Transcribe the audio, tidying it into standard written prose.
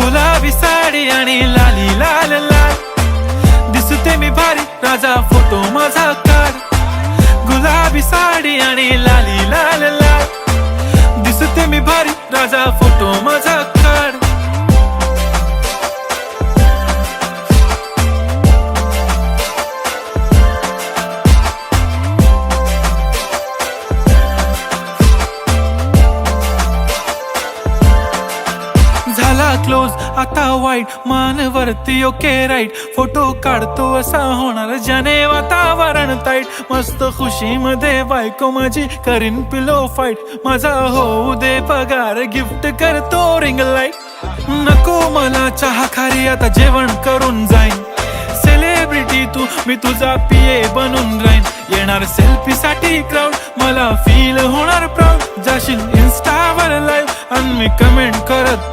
गुलाबी साडी आणि लाली लाल लाल, दिसते मी भारी राजा फोटो माझा काढ. गुलाबी साडी आणि लाली लाल लाल, दिसते मी भारी राजा फोटो माझा काढ. झाला क्लोज आता वाईट, मान वरती ओके राईट, फोटो काढतो असा होणार ज्याने वातावरण ताईट. मस्त खुशी मध्ये बायको माझी करीन पिलो फाईट, माझा होऊ दे पगार गिफ्ट करतो रिंग लाईट. नको मला चहा खारी आता जेवण करून जाईन, सेलिब्रिटी तू मी तुझा पिये बनून राहीन. येणार सेल्फी साठी क्राऊड, मला फील होणार प्राऊड, जाशील इन्स्टावर लाईव्ह आणि मी कमेंट करत